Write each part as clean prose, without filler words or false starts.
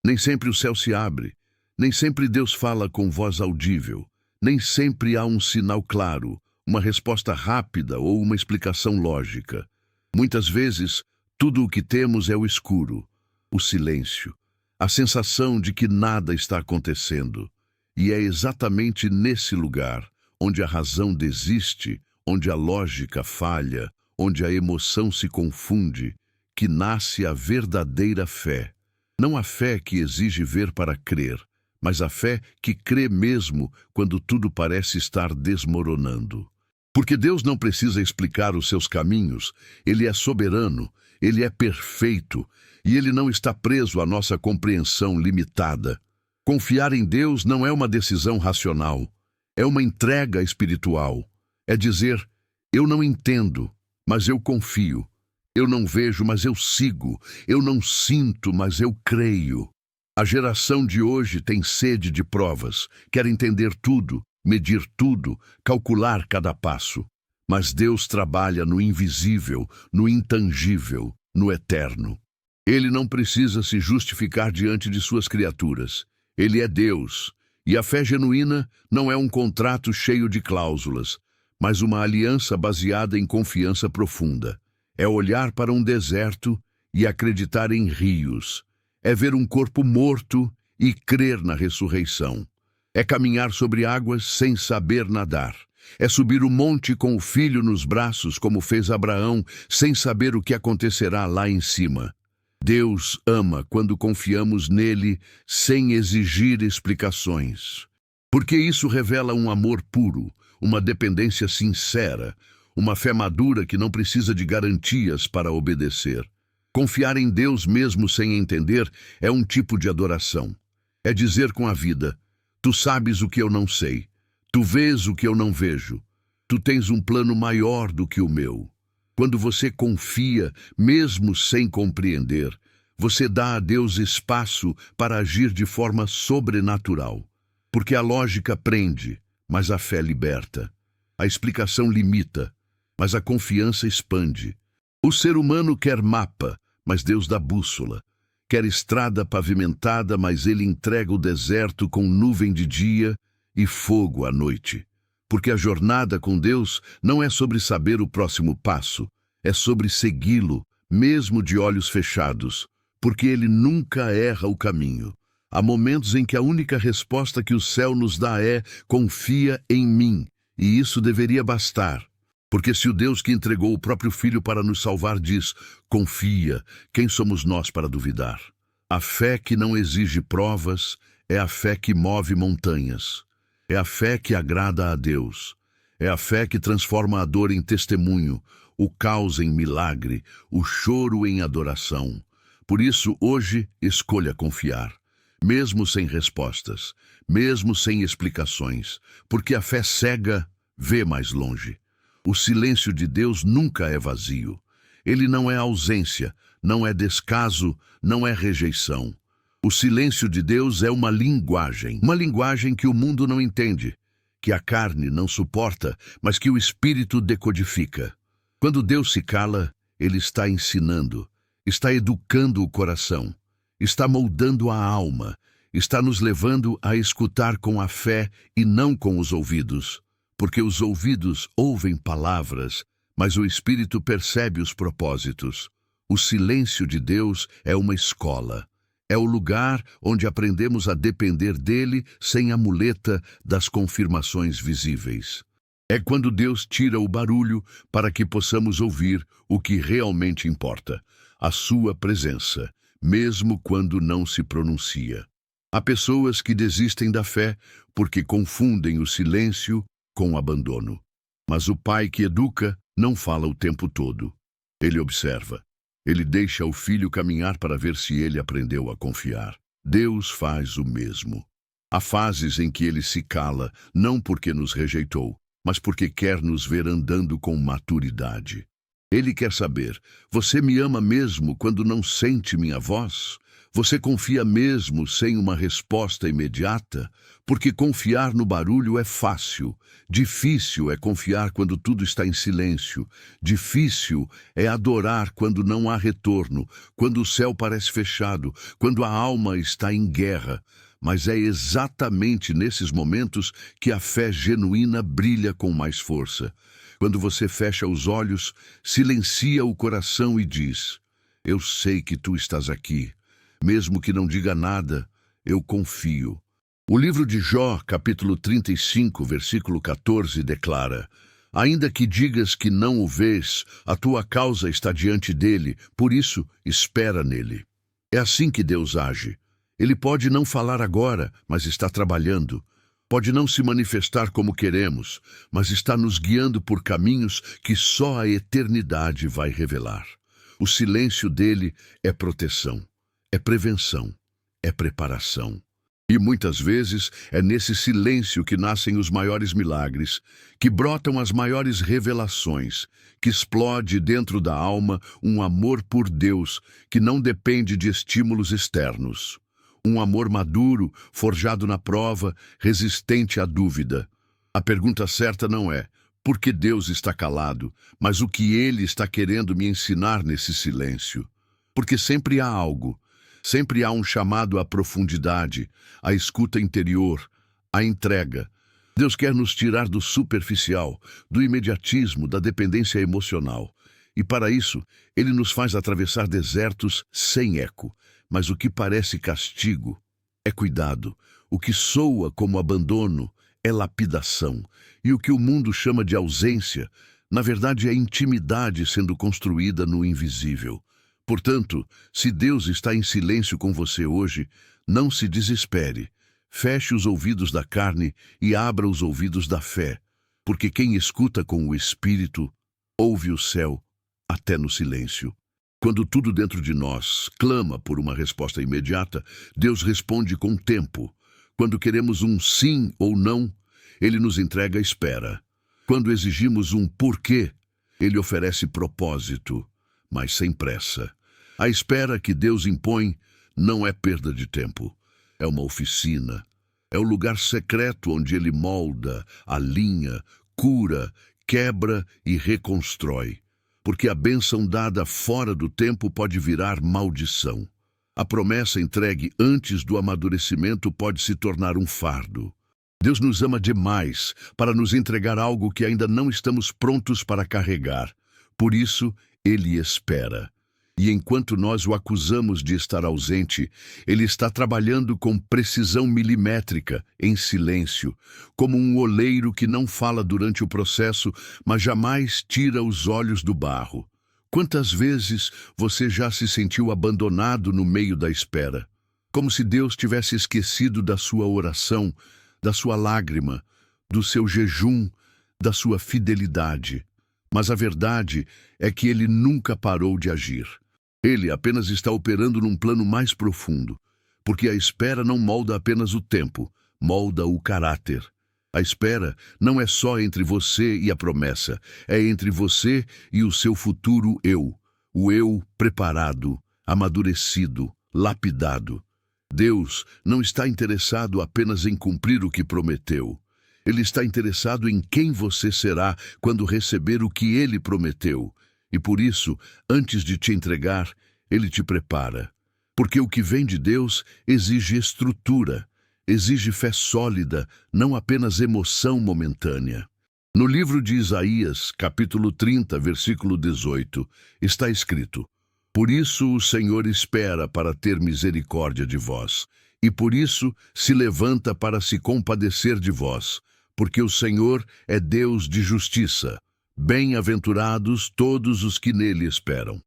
Nem sempre o céu se abre, nem sempre Deus fala com voz audível, nem sempre há um sinal claro, uma resposta rápida ou uma explicação lógica. Muitas vezes, tudo o que temos é o escuro, o silêncio, a sensação de que nada está acontecendo. E é exatamente nesse lugar, onde a razão desiste, onde a lógica falha, onde a emoção se confunde, que nasce a verdadeira fé. Não a fé que exige ver para crer, mas a fé que crê mesmo quando tudo parece estar desmoronando. Porque Deus não precisa explicar os seus caminhos, Ele é soberano, Ele é perfeito, e Ele não está preso à nossa compreensão limitada. Confiar em Deus não é uma decisão racional, é uma entrega espiritual. É dizer, eu não entendo, mas eu confio. Eu não vejo, mas eu sigo. Eu não sinto, mas eu creio. A geração de hoje tem sede de provas, quer entender tudo, medir tudo, calcular cada passo. Mas Deus trabalha no invisível, no intangível, no eterno. Ele não precisa se justificar diante de suas criaturas. Ele é Deus, e a fé genuína não é um contrato cheio de cláusulas, mas uma aliança baseada em confiança profunda. É olhar para um deserto e acreditar em rios. É ver um corpo morto e crer na ressurreição. É caminhar sobre águas sem saber nadar. É subir o monte com o filho nos braços, como fez Abraão, sem saber o que acontecerá lá em cima. Deus ama quando confiamos nele sem exigir explicações. Porque isso revela um amor puro, uma dependência sincera, uma fé madura que não precisa de garantias para obedecer. Confiar em Deus mesmo sem entender é um tipo de adoração. É dizer com a vida, tu sabes o que eu não sei, tu vês o que eu não vejo, tu tens um plano maior do que o meu. Quando você confia, mesmo sem compreender, você dá a Deus espaço para agir de forma sobrenatural. Porque a lógica prende, mas a fé liberta. A explicação limita, mas a confiança expande. O ser humano quer mapa, mas Deus dá bússola. Quer estrada pavimentada, mas Ele entrega o deserto com nuvem de dia e fogo à noite. Porque a jornada com Deus não é sobre saber o próximo passo, é sobre segui-lo, mesmo de olhos fechados, porque Ele nunca erra o caminho. Há momentos em que a única resposta que o céu nos dá é: confia em mim, e isso deveria bastar. Porque se o Deus que entregou o próprio Filho para nos salvar diz, confia, quem somos nós para duvidar? A fé que não exige provas é a fé que move montanhas. É a fé que agrada a Deus. É a fé que transforma a dor em testemunho, o caos em milagre, o choro em adoração. Por isso, hoje, escolha confiar, mesmo sem respostas, mesmo sem explicações, porque a fé cega vê mais longe. O silêncio de Deus nunca é vazio. Ele não é ausência, não é descaso, não é rejeição. O silêncio de Deus é uma linguagem que o mundo não entende, que a carne não suporta, mas que o espírito decodifica. Quando Deus se cala, Ele está ensinando, está educando o coração, está moldando a alma, está nos levando a escutar com a fé e não com os ouvidos, porque os ouvidos ouvem palavras, mas o espírito percebe os propósitos. O silêncio de Deus é uma escola. É o lugar onde aprendemos a depender dele sem a muleta das confirmações visíveis. É quando Deus tira o barulho para que possamos ouvir o que realmente importa, a sua presença, mesmo quando não se pronuncia. Há pessoas que desistem da fé porque confundem o silêncio com o abandono. Mas o pai que educa não fala o tempo todo. Ele observa. Ele deixa o filho caminhar para ver se ele aprendeu a confiar. Deus faz o mesmo. Há fases em que ele se cala, não porque nos rejeitou, mas porque quer nos ver andando com maturidade. Ele quer saber, você me ama mesmo quando não sente minha voz? Você confia mesmo sem uma resposta imediata? Porque confiar no barulho é fácil. Difícil é confiar quando tudo está em silêncio. Difícil é adorar quando não há retorno, quando o céu parece fechado, quando a alma está em guerra. Mas é exatamente nesses momentos que a fé genuína brilha com mais força. Quando você fecha os olhos, silencia o coração e diz: eu sei que tu estás aqui. Mesmo que não diga nada, eu confio. O livro de Jó, capítulo 35, versículo 14, declara: ainda que digas que não o vês, a tua causa está diante dele, por isso espera nele. É assim que Deus age. Ele pode não falar agora, mas está trabalhando. Pode não se manifestar como queremos, mas está nos guiando por caminhos que só a eternidade vai revelar. O silêncio dele é proteção, é prevenção, é preparação. E muitas vezes é nesse silêncio que nascem os maiores milagres, que brotam as maiores revelações, que explode dentro da alma um amor por Deus que não depende de estímulos externos. Um amor maduro, forjado na prova, resistente à dúvida. A pergunta certa não é: por que Deus está calado, mas o que Ele está querendo me ensinar nesse silêncio? Porque sempre há algo, sempre há um chamado à profundidade, à escuta interior, à entrega. Deus quer nos tirar do superficial, do imediatismo, da dependência emocional. E para isso, Ele nos faz atravessar desertos sem eco. Mas o que parece castigo é cuidado. O que soa como abandono é lapidação. E o que o mundo chama de ausência, na verdade é intimidade sendo construída no invisível. Portanto, se Deus está em silêncio com você hoje, não se desespere. Feche os ouvidos da carne e abra os ouvidos da fé. Porque quem escuta com o Espírito, ouve o céu até no silêncio. Quando tudo dentro de nós clama por uma resposta imediata, Deus responde com tempo. Quando queremos um sim ou não, Ele nos entrega a espera. Quando exigimos um porquê, Ele oferece propósito, mas sem pressa. A espera que Deus impõe não é perda de tempo. É uma oficina. É o lugar secreto onde Ele molda, alinha, cura, quebra e reconstrói. Porque a bênção dada fora do tempo pode virar maldição. A promessa entregue antes do amadurecimento pode se tornar um fardo. Deus nos ama demais para nos entregar algo que ainda não estamos prontos para carregar. Por isso, Ele espera. E enquanto nós o acusamos de estar ausente, Ele está trabalhando com precisão milimétrica, em silêncio, como um oleiro que não fala durante o processo, mas jamais tira os olhos do barro. Quantas vezes você já se sentiu abandonado no meio da espera? Como se Deus tivesse esquecido da sua oração, da sua lágrima, do seu jejum, da sua fidelidade. Mas a verdade é que Ele nunca parou de agir. Ele apenas está operando num plano mais profundo, porque a espera não molda apenas o tempo, molda o caráter. A espera não é só entre você e a promessa, é entre você e o seu futuro eu, o eu preparado, amadurecido, lapidado. Deus não está interessado apenas em cumprir o que prometeu. Ele está interessado em quem você será quando receber o que Ele prometeu. E por isso, antes de te entregar, Ele te prepara. Porque o que vem de Deus exige estrutura, exige fé sólida, não apenas emoção momentânea. No livro de Isaías, capítulo 30, versículo 18, está escrito: por isso o Senhor espera para ter misericórdia de vós, e por isso se levanta para se compadecer de vós, porque o Senhor é Deus de justiça. Bem-aventurados todos os que nele esperam.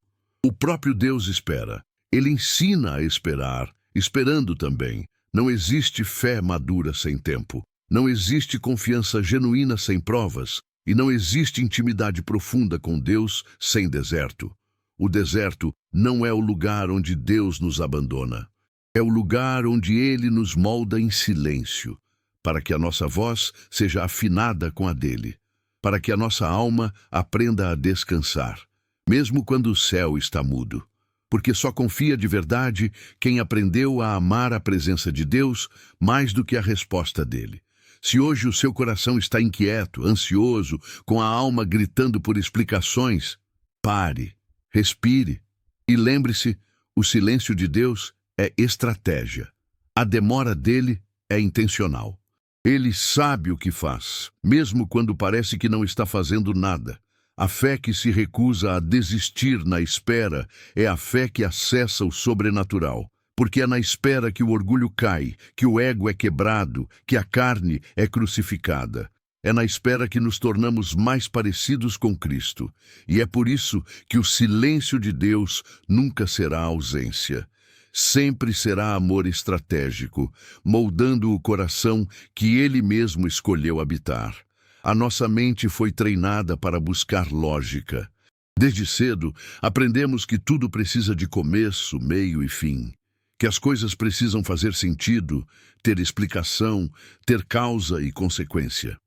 O próprio Deus espera. Ele ensina a esperar, esperando também. Não existe fé madura sem tempo. Não existe confiança genuína sem provas. E não existe intimidade profunda com Deus sem deserto. O deserto não é o lugar onde Deus nos abandona. É o lugar onde Ele nos molda em silêncio, para que a nossa voz seja afinada com a dele. Para que a nossa alma aprenda a descansar, mesmo quando o céu está mudo. porque só confia de verdade quem aprendeu a amar a presença de Deus mais do que a resposta dele. Se hoje o seu coração está inquieto, ansioso, com a alma gritando por explicações, pare, respire e lembre-se, o silêncio de Deus é estratégia. A demora dele é intencional. Ele sabe o que faz, mesmo quando parece que não está fazendo nada. A fé que se recusa a desistir na espera é a fé que acessa o sobrenatural. Porque é na espera que o orgulho cai, que o ego é quebrado, que a carne é crucificada. É na espera que nos tornamos mais parecidos com Cristo. E é por isso que o silêncio de Deus nunca será ausência. Sempre será amor estratégico, moldando o coração que Ele mesmo escolheu habitar. A nossa mente foi treinada para buscar lógica. Desde cedo, aprendemos que tudo precisa de começo, meio e fim. Que as coisas precisam fazer sentido, ter explicação, ter causa e consequência.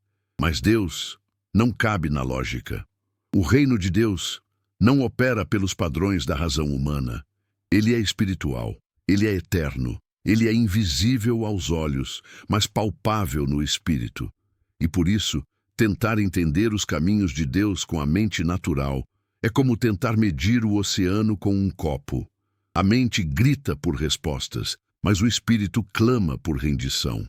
Mas Deus não cabe na lógica. O reino de Deus não opera pelos padrões da razão humana. Ele é espiritual, ele é eterno, ele é invisível aos olhos, mas palpável no espírito. E por isso, tentar entender os caminhos de Deus com a mente natural é como tentar medir o oceano com um copo. A mente grita por respostas, mas o espírito clama por rendição.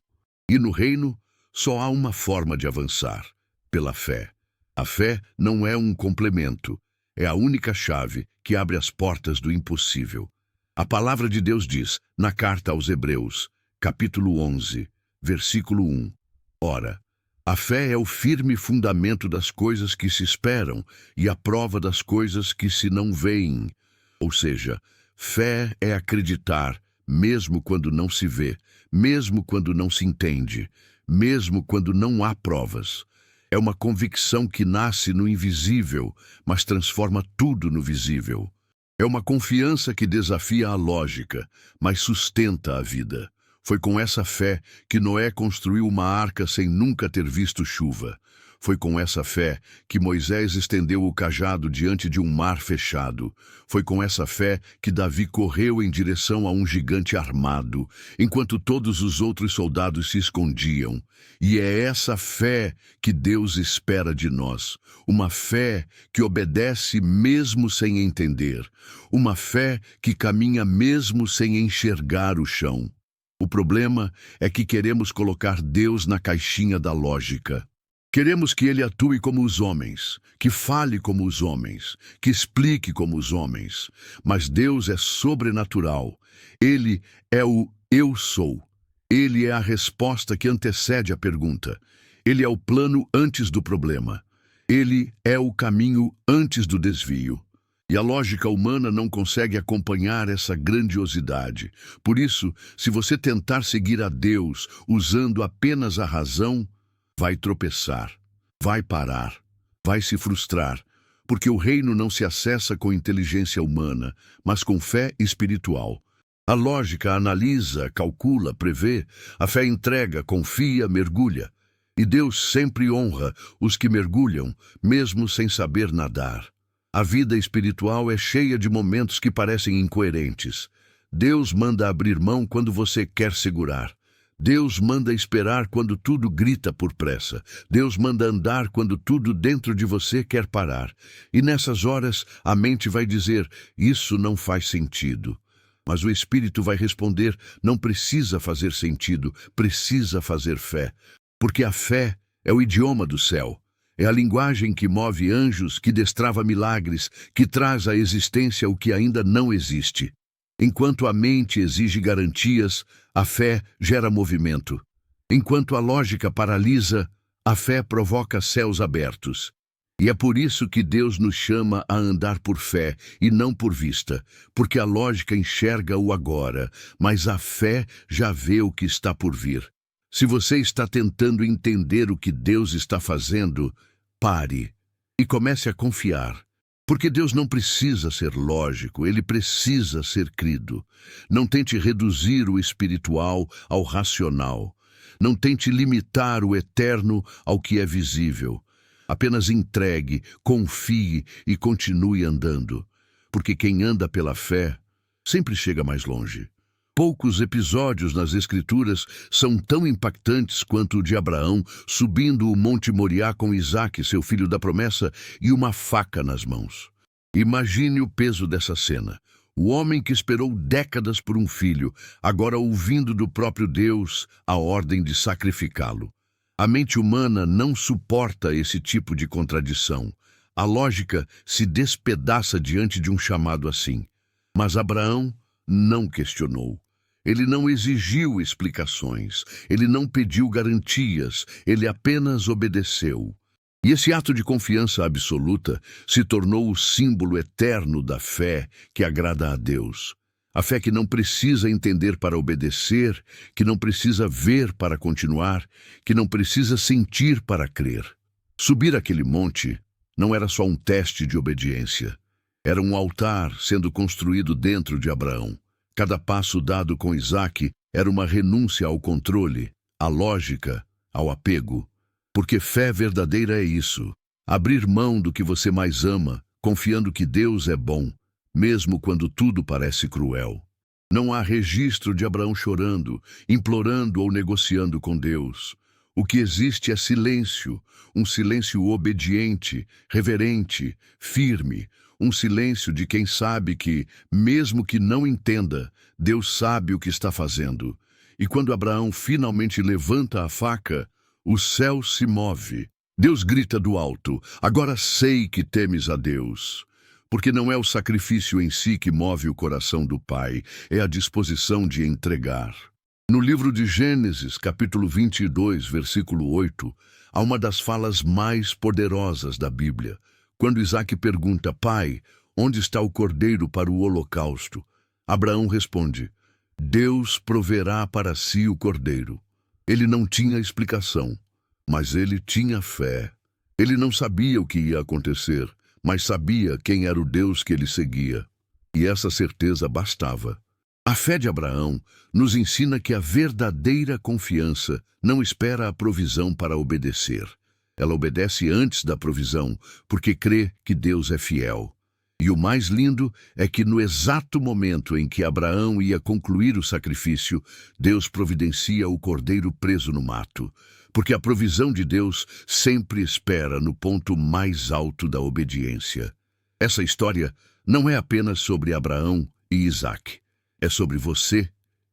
E no reino, só há uma forma de avançar: pela fé. A fé não é um complemento, é a única chave que abre as portas do impossível. A palavra de Deus diz, na carta aos Hebreus, capítulo 11, versículo 1, Ora, a fé é o firme fundamento das coisas que se esperam e a prova das coisas que se não veem. Ou seja, fé é acreditar, mesmo quando não se vê, mesmo quando não se entende, mesmo quando não há provas. É uma convicção que nasce no invisível, mas transforma tudo no visível. É uma confiança que desafia a lógica, mas sustenta a vida. Foi com essa fé que Noé construiu uma arca sem nunca ter visto chuva. Foi com essa fé que Moisés estendeu o cajado diante de um mar fechado. Foi com essa fé que Davi correu em direção a um gigante armado, enquanto todos os outros soldados se escondiam. E é essa fé que Deus espera de nós. Uma fé que obedece mesmo sem entender. Uma fé que caminha mesmo sem enxergar o chão. O problema é que queremos colocar Deus na caixinha da lógica. Queremos que Ele atue como os homens, que fale como os homens, que explique como os homens. Mas Deus é sobrenatural. Ele é o eu sou. Ele é a resposta que antecede a pergunta. Ele é o plano antes do problema. Ele é o caminho antes do desvio. E a lógica humana não consegue acompanhar essa grandiosidade. Por isso, se você tentar seguir a Deus usando apenas a razão, vai tropeçar, vai parar, vai se frustrar, porque o reino não se acessa com inteligência humana, mas com fé espiritual. A lógica analisa, calcula, prevê, a fé entrega, confia, mergulha. E Deus sempre honra os que mergulham, mesmo sem saber nadar. A vida espiritual é cheia de momentos que parecem incoerentes. Deus manda abrir mão quando você quer segurar. Deus manda esperar quando tudo grita por pressa. Deus manda andar quando tudo dentro de você quer parar. E nessas horas, a mente vai dizer, isso não faz sentido. Mas o Espírito vai responder, não precisa fazer sentido, precisa fazer fé. Porque a fé é o idioma do céu. É a linguagem que move anjos, que destrava milagres, que traz à existência o que ainda não existe. Enquanto a mente exige garantias, a fé gera movimento. Enquanto a lógica paralisa, a fé provoca céus abertos. E é por isso que Deus nos chama a andar por fé e não por vista, porque a lógica enxerga o agora, mas a fé já vê o que está por vir. Se você está tentando entender o que Deus está fazendo, pare e comece a confiar. Porque Deus não precisa ser lógico, Ele precisa ser crido. Não tente reduzir o espiritual ao racional. Não tente limitar o eterno ao que é visível. Apenas entregue, confie e continue andando. Porque quem anda pela fé sempre chega mais longe. Poucos episódios nas Escrituras são tão impactantes quanto o de Abraão subindo o Monte Moriá com Isaque, seu filho da promessa, e uma faca nas mãos. Imagine o peso dessa cena. O homem que esperou décadas por um filho, agora ouvindo do próprio Deus a ordem de sacrificá-lo. A mente humana não suporta esse tipo de contradição. A lógica se despedaça diante de um chamado assim. Mas Abraão não questionou. Ele não exigiu explicações, ele não pediu garantias, ele apenas obedeceu. E esse ato de confiança absoluta se tornou o símbolo eterno da fé que agrada a Deus. A fé que não precisa entender para obedecer, que não precisa ver para continuar, que não precisa sentir para crer. Subir aquele monte não era só um teste de obediência. Era um altar sendo construído dentro de Abraão. Cada passo dado com Isaque era uma renúncia ao controle, à lógica, ao apego. Porque fé verdadeira é isso: abrir mão do que você mais ama, confiando que Deus é bom, mesmo quando tudo parece cruel. Não há registro de Abraão chorando, implorando ou negociando com Deus. O que existe é silêncio, um silêncio obediente, reverente, firme, um silêncio de quem sabe que, mesmo que não entenda, Deus sabe o que está fazendo. E quando Abraão finalmente levanta a faca, o céu se move. Deus grita do alto: agora sei que temes a Deus. Porque não é o sacrifício em si que move o coração do Pai, é a disposição de entregar. No livro de Gênesis, capítulo 22, versículo 8, há uma das falas mais poderosas da Bíblia. Quando Isaque pergunta: Pai, onde está o cordeiro para o holocausto? Abraão responde: Deus proverá para si o cordeiro. Ele não tinha explicação, mas ele tinha fé. Ele não sabia o que ia acontecer, mas sabia quem era o Deus que ele seguia. E essa certeza bastava. A fé de Abraão nos ensina que a verdadeira confiança não espera a provisão para obedecer. Ela obedece antes da provisão, porque crê que Deus é fiel. E o mais lindo é que no exato momento em que Abraão ia concluir o sacrifício, Deus providencia o cordeiro preso no mato, porque a provisão de Deus sempre espera no ponto mais alto da obediência. Essa história não é apenas sobre Abraão e Isaque, é sobre você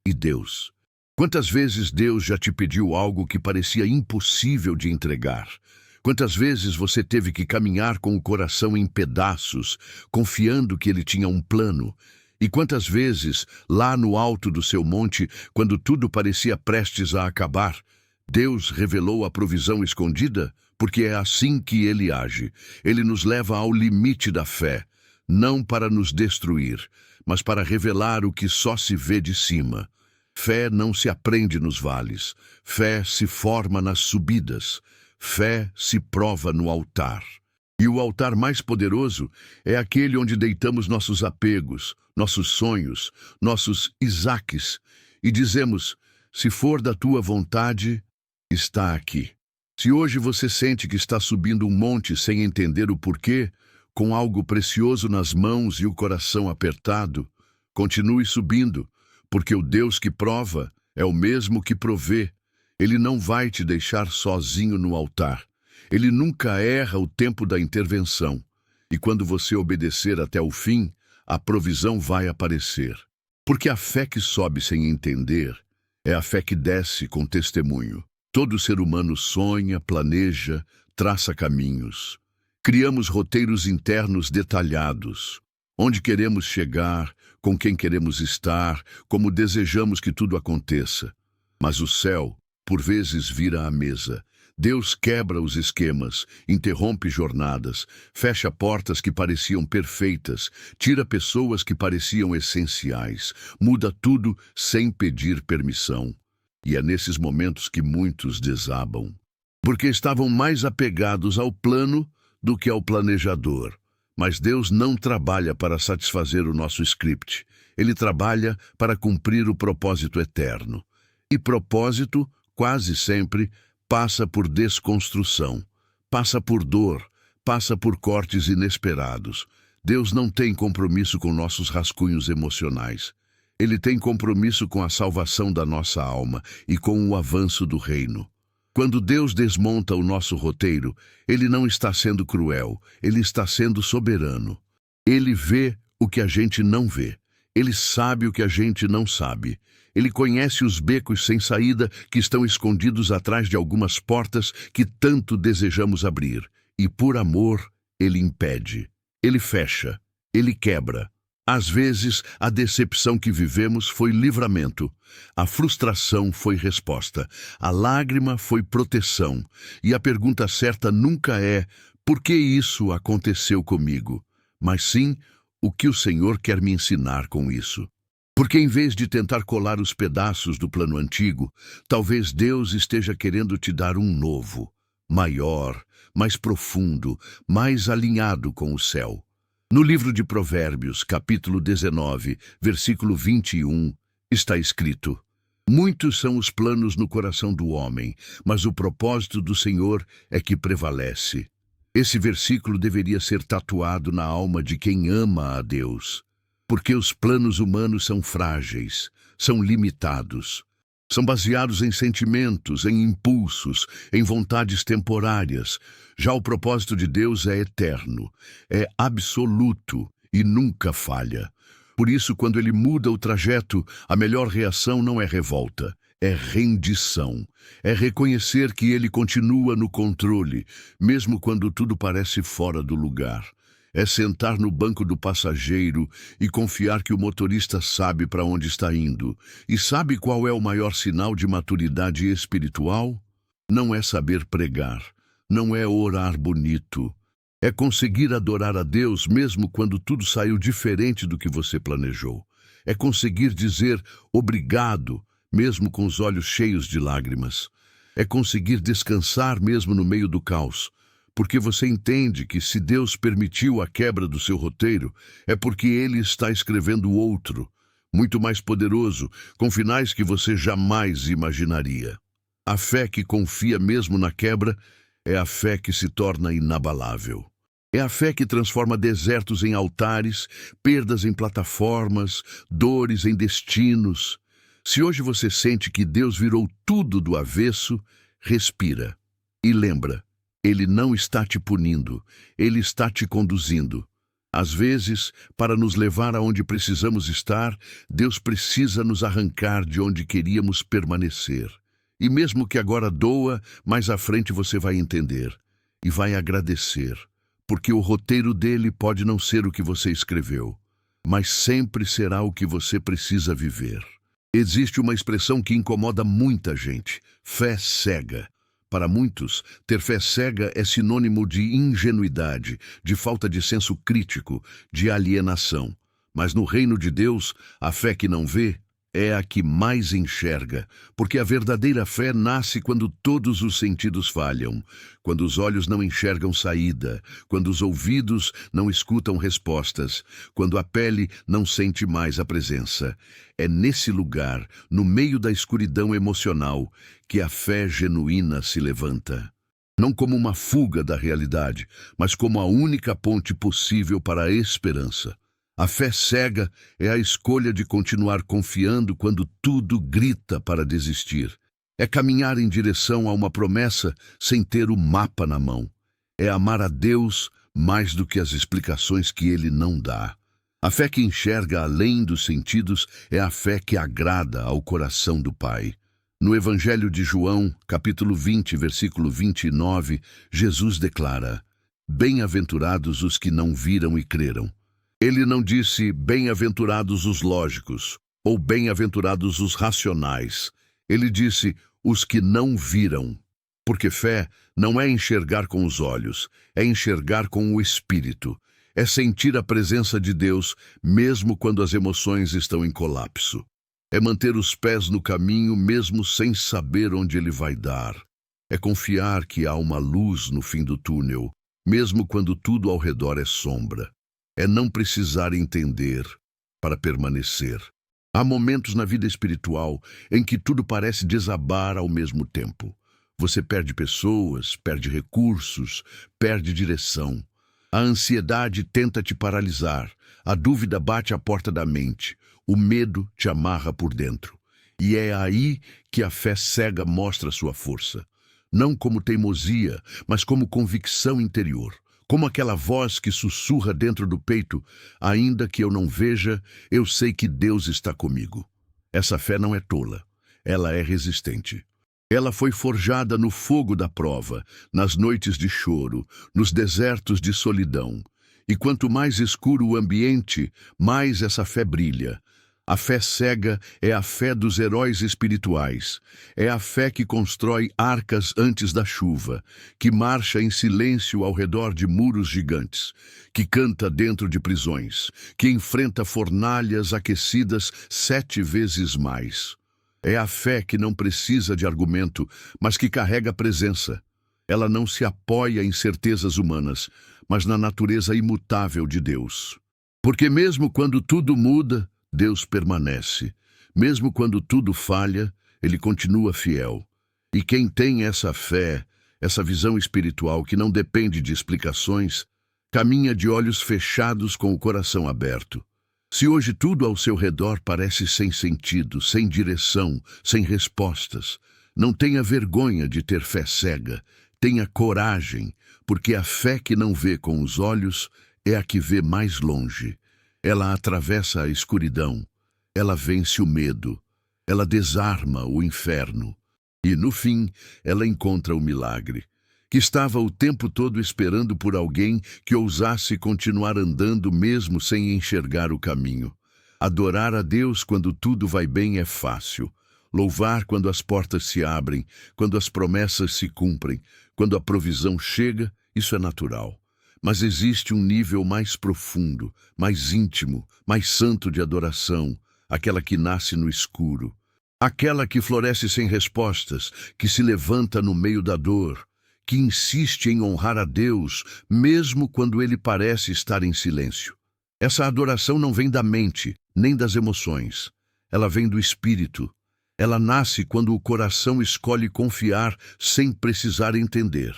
e Deus. Quantas vezes Deus já te pediu algo que parecia impossível de entregar? Quantas vezes você teve que caminhar com o coração em pedaços, confiando que Ele tinha um plano? E quantas vezes, lá no alto do seu monte, quando tudo parecia prestes a acabar, Deus revelou a provisão escondida? Porque é assim que Ele age. Ele nos leva ao limite da fé, não para nos destruir, mas para revelar o que só se vê de cima. Fé não se aprende nos vales, fé se forma nas subidas. Fé se prova no altar. E o altar mais poderoso é aquele onde deitamos nossos apegos, nossos sonhos, nossos Isaques, e dizemos: se for da tua vontade, está aqui. Se hoje você sente que está subindo um monte sem entender o porquê, com algo precioso nas mãos e o coração apertado, continue subindo, porque o Deus que prova é o mesmo que provê. Ele não vai te deixar sozinho no altar. Ele nunca erra o tempo da intervenção. E quando você obedecer até o fim, a provisão vai aparecer. Porque a fé que sobe sem entender é a fé que desce com testemunho. Todo ser humano sonha, planeja, traça caminhos. Criamos roteiros internos detalhados. Onde queremos chegar, com quem queremos estar, como desejamos que tudo aconteça. Mas o céu, por vezes, vira a mesa. Deus quebra os esquemas, interrompe jornadas, fecha portas que pareciam perfeitas, tira pessoas que pareciam essenciais, muda tudo sem pedir permissão. E é nesses momentos que muitos desabam, porque estavam mais apegados ao plano do que ao planejador. Mas Deus não trabalha para satisfazer o nosso script. Ele trabalha para cumprir o propósito eterno. E propósito, quase sempre, passa por desconstrução, passa por dor, passa por cortes inesperados. Deus não tem compromisso com nossos rascunhos emocionais. Ele tem compromisso com a salvação da nossa alma e com o avanço do reino. Quando Deus desmonta o nosso roteiro, Ele não está sendo cruel, Ele está sendo soberano. Ele vê o que a gente não vê. Ele sabe o que a gente não sabe. Ele conhece os becos sem saída que estão escondidos atrás de algumas portas que tanto desejamos abrir. E por amor, Ele impede. Ele fecha. Ele quebra. Às vezes, a decepção que vivemos foi livramento. A frustração foi resposta. A lágrima foi proteção. E a pergunta certa nunca é: por que isso aconteceu comigo? Mas sim, o que o Senhor quer me ensinar com isso? Porque em vez de tentar colar os pedaços do plano antigo, talvez Deus esteja querendo te dar um novo, maior, mais profundo, mais alinhado com o céu. No livro de Provérbios, capítulo 19, versículo 21, está escrito: muitos são os planos no coração do homem, mas o propósito do Senhor é que prevalece. Esse versículo deveria ser tatuado na alma de quem ama a Deus, porque os planos humanos são frágeis, são limitados, são baseados em sentimentos, em impulsos, em vontades temporárias. Já o propósito de Deus é eterno, é absoluto e nunca falha. Por isso, quando Ele muda o trajeto, a melhor reação não é revolta, é rendição. É reconhecer que Ele continua no controle, mesmo quando tudo parece fora do lugar. É sentar no banco do passageiro e confiar que o motorista sabe para onde está indo. E sabe qual é o maior sinal de maturidade espiritual? Não é saber pregar, não é orar bonito. É conseguir adorar a Deus mesmo quando tudo saiu diferente do que você planejou. É conseguir dizer obrigado, mesmo com os olhos cheios de lágrimas. É conseguir descansar mesmo no meio do caos. Porque você entende que se Deus permitiu a quebra do seu roteiro, é porque Ele está escrevendo outro, muito mais poderoso, com finais que você jamais imaginaria. A fé que confia mesmo na quebra é a fé que se torna inabalável. É a fé que transforma desertos em altares, perdas em plataformas, dores em destinos. Se hoje você sente que Deus virou tudo do avesso, respira e lembra. Ele não está te punindo, Ele está te conduzindo. Às vezes, para nos levar aonde precisamos estar, Deus precisa nos arrancar de onde queríamos permanecer. E mesmo que agora doa, mais à frente você vai entender e vai agradecer, porque o roteiro dele pode não ser o que você escreveu, mas sempre será o que você precisa viver. Existe uma expressão que incomoda muita gente: fé cega. Para muitos, ter fé cega é sinônimo de ingenuidade, de falta de senso crítico, de alienação. Mas no reino de Deus, a fé que não vê é a que mais enxerga, porque a verdadeira fé nasce quando todos os sentidos falham, quando os olhos não enxergam saída, quando os ouvidos não escutam respostas, quando a pele não sente mais a presença. É nesse lugar, no meio da escuridão emocional, que a fé genuína se levanta. Não como uma fuga da realidade, mas como a única ponte possível para a esperança. A fé cega é a escolha de continuar confiando quando tudo grita para desistir. É caminhar em direção a uma promessa sem ter o mapa na mão. É amar a Deus mais do que as explicações que Ele não dá. A fé que enxerga além dos sentidos é a fé que agrada ao coração do Pai. No Evangelho de João, capítulo 20, versículo 29, Jesus declara: bem-aventurados os que não viram e creram. Ele não disse bem-aventurados os lógicos, ou bem-aventurados os racionais. Ele disse os que não viram. Porque fé não é enxergar com os olhos, é enxergar com o Espírito. É sentir a presença de Deus, mesmo quando as emoções estão em colapso. É manter os pés no caminho, mesmo sem saber onde ele vai dar. É confiar que há uma luz no fim do túnel, mesmo quando tudo ao redor é sombra. É não precisar entender para permanecer. Há momentos na vida espiritual em que tudo parece desabar ao mesmo tempo. Você perde pessoas, perde recursos, perde direção. A ansiedade tenta te paralisar, a dúvida bate à porta da mente, o medo te amarra por dentro. E é aí que a fé cega mostra sua força. Não como teimosia, mas como convicção interior. Como aquela voz que sussurra dentro do peito, ainda que eu não veja, eu sei que Deus está comigo. Essa fé não é tola, ela é resistente. Ela foi forjada no fogo da prova, nas noites de choro, nos desertos de solidão. E quanto mais escuro o ambiente, mais essa fé brilha. A fé cega é a fé dos heróis espirituais. É a fé que constrói arcas antes da chuva, que marcha em silêncio ao redor de muros gigantes, que canta dentro de prisões, que enfrenta fornalhas aquecidas 7 vezes mais. É a fé que não precisa de argumento, mas que carrega presença. Ela não se apoia em certezas humanas, mas na natureza imutável de Deus. Porque mesmo quando tudo muda, Deus permanece. Mesmo quando tudo falha, Ele continua fiel. E quem tem essa fé, essa visão espiritual que não depende de explicações, caminha de olhos fechados com o coração aberto. Se hoje tudo ao seu redor parece sem sentido, sem direção, sem respostas, não tenha vergonha de ter fé cega, tenha coragem, porque a fé que não vê com os olhos é a que vê mais longe. Ela atravessa a escuridão, ela vence o medo, ela desarma o inferno. E, no fim, ela encontra o milagre, que estava o tempo todo esperando por alguém que ousasse continuar andando mesmo sem enxergar o caminho. Adorar a Deus quando tudo vai bem é fácil. Louvar quando as portas se abrem, quando as promessas se cumprem, quando a provisão chega, isso é natural. Mas existe um nível mais profundo, mais íntimo, mais santo de adoração, aquela que nasce no escuro. Aquela que floresce sem respostas, que se levanta no meio da dor, que insiste em honrar a Deus, mesmo quando Ele parece estar em silêncio. Essa adoração não vem da mente, nem das emoções. Ela vem do Espírito. Ela nasce quando o coração escolhe confiar sem precisar entender.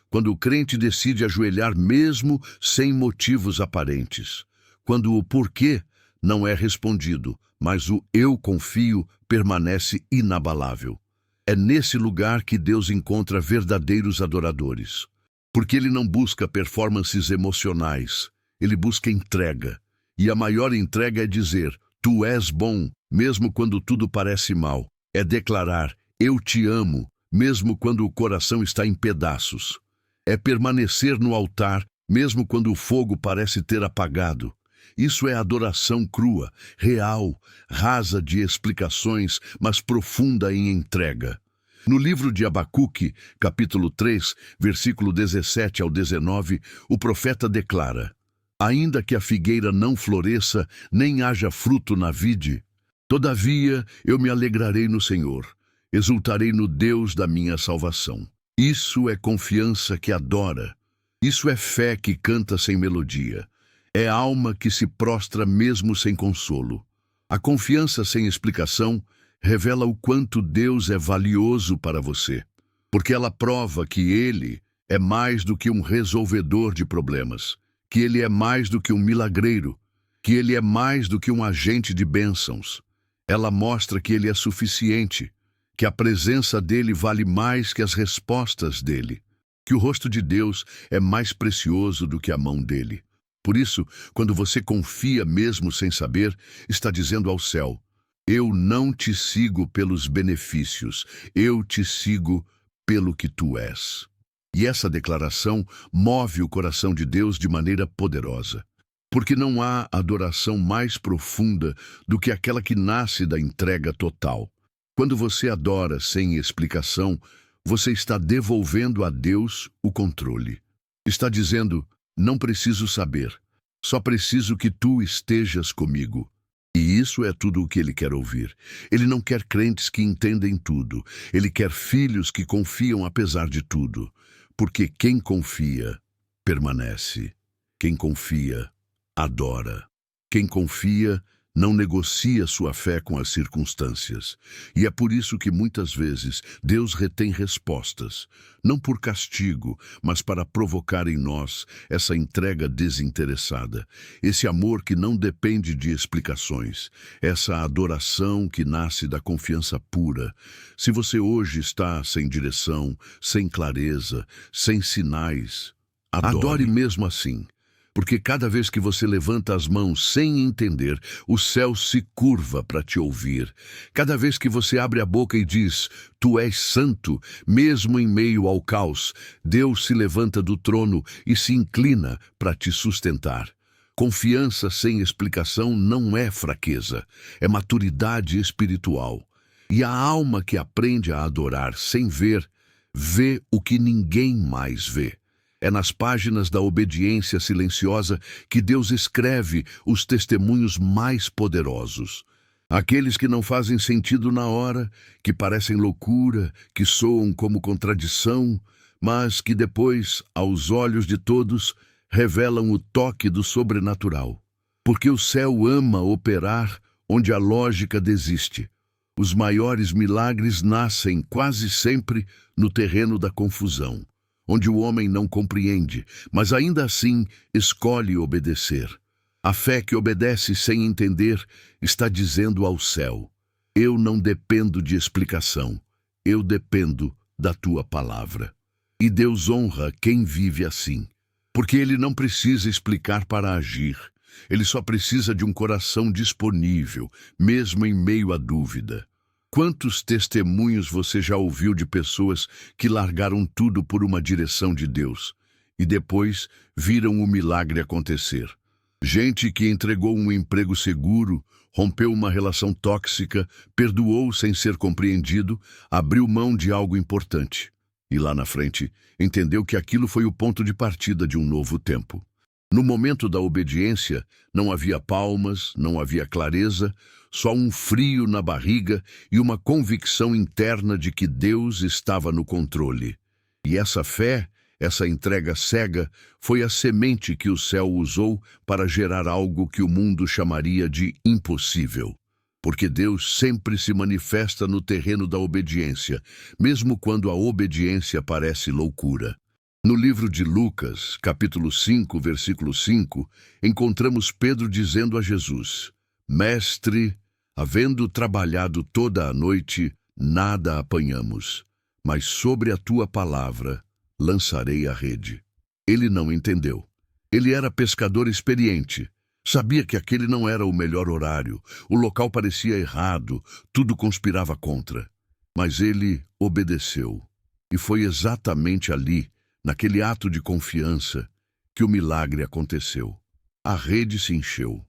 Quando o crente decide ajoelhar mesmo sem motivos aparentes. Quando o porquê não é respondido, mas o eu confio permanece inabalável. É nesse lugar que Deus encontra verdadeiros adoradores. Porque Ele não busca performances emocionais, Ele busca entrega. E a maior entrega é dizer, Tu és bom, mesmo quando tudo parece mal. É declarar, eu te amo, mesmo quando o coração está em pedaços. É permanecer no altar, mesmo quando o fogo parece ter apagado. Isso é adoração crua, real, rasa de explicações, mas profunda em entrega. No livro de Abacuque, capítulo 3, versículo 17 ao 19, o profeta declara, ainda que a figueira não floresça, nem haja fruto na vide, todavia eu me alegrarei no Senhor, exultarei no Deus da minha salvação. Isso é confiança que adora, isso é fé que canta sem melodia. É alma que se prostra mesmo sem consolo. A confiança sem explicação revela o quanto Deus é valioso para você, porque ela prova que Ele é mais do que um resolvedor de problemas, que Ele é mais do que um milagreiro, que Ele é mais do que um agente de bênçãos. Ela mostra que Ele é suficiente, que a presença dEle vale mais que as respostas dEle, que o rosto de Deus é mais precioso do que a mão dEle. Por isso, quando você confia mesmo sem saber, está dizendo ao céu, eu não te sigo pelos benefícios, eu te sigo pelo que tu és. E essa declaração move o coração de Deus de maneira poderosa, porque não há adoração mais profunda do que aquela que nasce da entrega total. Quando você adora sem explicação, você está devolvendo a Deus o controle. Está dizendo, não preciso saber, só preciso que tu estejas comigo. E isso é tudo o que Ele quer ouvir. Ele não quer crentes que entendem tudo. Ele quer filhos que confiam apesar de tudo. Porque quem confia, permanece. Quem confia, adora. Quem confia, não negocia sua fé com as circunstâncias. E é por isso que muitas vezes Deus retém respostas, não por castigo, mas para provocar em nós essa entrega desinteressada, esse amor que não depende de explicações, essa adoração que nasce da confiança pura. Se você hoje está sem direção, sem clareza, sem sinais, adore mesmo assim. Porque cada vez que você levanta as mãos sem entender, o céu se curva para te ouvir. Cada vez que você abre a boca e diz, tu és santo, mesmo em meio ao caos, Deus se levanta do trono e se inclina para te sustentar. Confiança sem explicação não é fraqueza, é maturidade espiritual. E a alma que aprende a adorar sem ver, vê o que ninguém mais vê. É nas páginas da obediência silenciosa que Deus escreve os testemunhos mais poderosos. Aqueles que não fazem sentido na hora, que parecem loucura, que soam como contradição, mas que depois, aos olhos de todos, revelam o toque do sobrenatural. Porque o céu ama operar onde a lógica desiste. Os maiores milagres nascem quase sempre no terreno da confusão, onde o homem não compreende, mas ainda assim escolhe obedecer. A fé que obedece sem entender está dizendo ao céu, eu não dependo de explicação, eu dependo da tua palavra. E Deus honra quem vive assim, porque ele não precisa explicar para agir, ele só precisa de um coração disponível, mesmo em meio à dúvida. Quantos testemunhos você já ouviu de pessoas que largaram tudo por uma direção de Deus e depois viram o milagre acontecer? Gente que entregou um emprego seguro, rompeu uma relação tóxica, perdoou sem ser compreendido, abriu mão de algo importante. E lá na frente, entendeu que aquilo foi o ponto de partida de um novo tempo. No momento da obediência, não havia palmas, não havia clareza, só um frio na barriga e uma convicção interna de que Deus estava no controle. E essa fé, essa entrega cega, foi a semente que o céu usou para gerar algo que o mundo chamaria de impossível. Porque Deus sempre se manifesta no terreno da obediência, mesmo quando a obediência parece loucura. No livro de Lucas, capítulo 5, versículo 5, encontramos Pedro dizendo a Jesus, Mestre, havendo trabalhado toda a noite, nada apanhamos, mas sobre a tua palavra lançarei a rede. Ele não entendeu. Ele era pescador experiente. Sabia que aquele não era o melhor horário, o local parecia errado, tudo conspirava contra. Mas ele obedeceu. E foi exatamente ali, naquele ato de confiança, que o milagre aconteceu. A rede se encheu.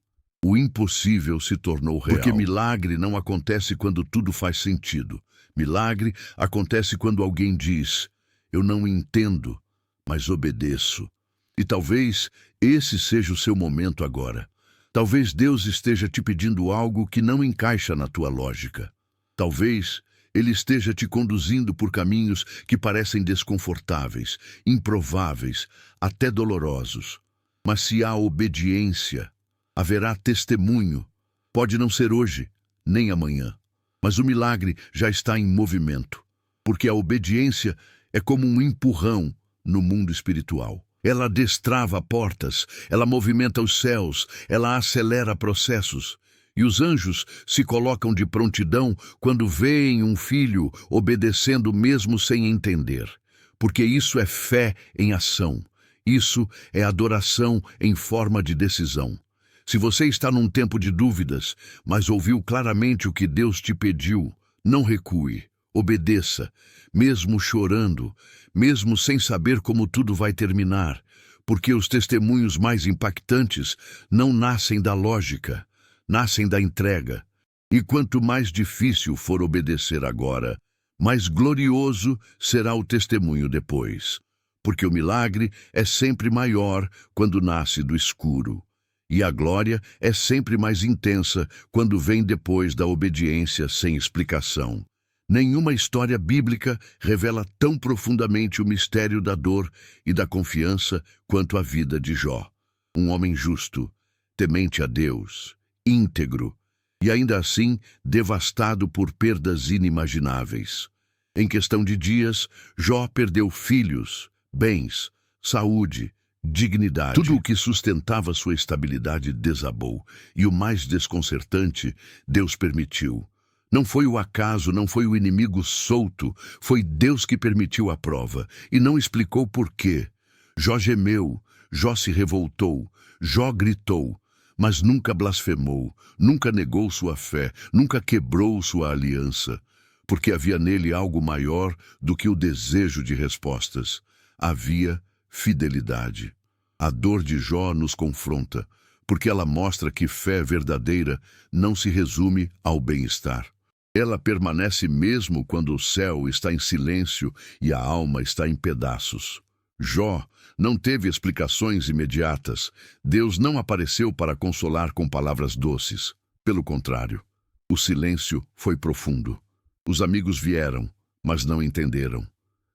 O impossível se tornou real. Porque milagre não acontece quando tudo faz sentido. Milagre acontece quando alguém diz, eu não entendo, mas obedeço. E talvez esse seja o seu momento agora. Talvez Deus esteja te pedindo algo que não encaixa na tua lógica. Talvez Ele esteja te conduzindo por caminhos que parecem desconfortáveis, improváveis, até dolorosos. Mas se há obediência, haverá testemunho. Pode não ser hoje, nem amanhã. Mas o milagre já está em movimento. Porque a obediência é como um empurrão no mundo espiritual. Ela destrava portas, ela movimenta os céus, ela acelera processos. E os anjos se colocam de prontidão quando veem um filho obedecendo mesmo sem entender. Porque isso é fé em ação. Isso é adoração em forma de decisão. Se você está num tempo de dúvidas, mas ouviu claramente o que Deus te pediu, não recue, obedeça, mesmo chorando, mesmo sem saber como tudo vai terminar, porque os testemunhos mais impactantes não nascem da lógica, nascem da entrega. E quanto mais difícil for obedecer agora, mais glorioso será o testemunho depois. Porque o milagre é sempre maior quando nasce do escuro. E a glória é sempre mais intensa quando vem depois da obediência sem explicação. Nenhuma história bíblica revela tão profundamente o mistério da dor e da confiança quanto a vida de Jó. Um homem justo, temente a Deus, íntegro, e ainda assim devastado por perdas inimagináveis. Em questão de dias, Jó perdeu filhos, bens, saúde, dignidade. Tudo o que sustentava sua estabilidade desabou, e o mais desconcertante, Deus permitiu. Não foi o acaso, não foi o inimigo solto, foi Deus que permitiu a prova, e não explicou por quê. Jó gemeu, Jó se revoltou, Jó gritou, mas nunca blasfemou, nunca negou sua fé, nunca quebrou sua aliança, porque havia nele algo maior do que o desejo de respostas. Havia fidelidade. A dor de Jó nos confronta, porque ela mostra que fé verdadeira não se resume ao bem-estar. Ela permanece mesmo quando o céu está em silêncio e a alma está em pedaços. Jó não teve explicações imediatas. Deus não apareceu para consolar com palavras doces. Pelo contrário, o silêncio foi profundo. Os amigos vieram, mas não entenderam.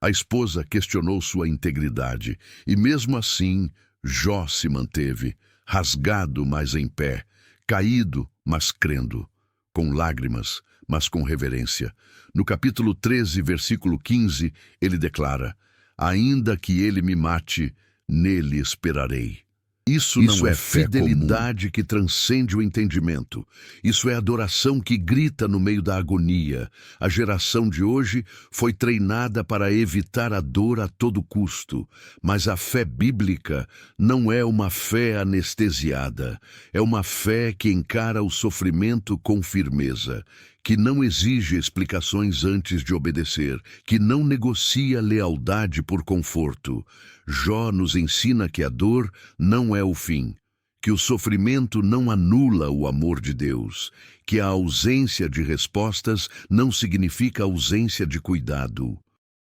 A esposa questionou sua integridade, e mesmo assim, Jó se manteve, rasgado, mas em pé, caído, mas crendo, com lágrimas, mas com reverência. No capítulo 13, versículo 15, ele declara: ainda que ele me mate, nele esperarei. Isso não é fidelidade que transcende o entendimento. Isso é adoração que grita no meio da agonia. A geração de hoje foi treinada para evitar a dor a todo custo. Mas a fé bíblica não é uma fé anestesiada. É uma fé que encara o sofrimento com firmeza, que não exige explicações antes de obedecer, que não negocia lealdade por conforto. Jó nos ensina que a dor não é o fim, que o sofrimento não anula o amor de Deus, que a ausência de respostas não significa ausência de cuidado,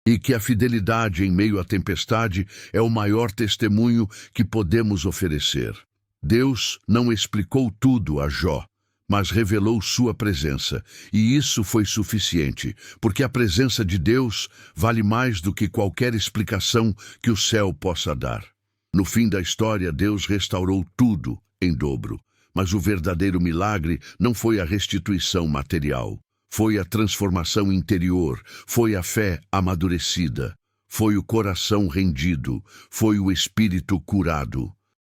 e que a fidelidade em meio à tempestade é o maior testemunho que podemos oferecer. Deus não explicou tudo a Jó, mas revelou sua presença, e isso foi suficiente, porque a presença de Deus vale mais do que qualquer explicação que o céu possa dar. No fim da história, Deus restaurou tudo em dobro, mas o verdadeiro milagre não foi a restituição material, foi a transformação interior, foi a fé amadurecida, foi o coração rendido, foi o espírito curado.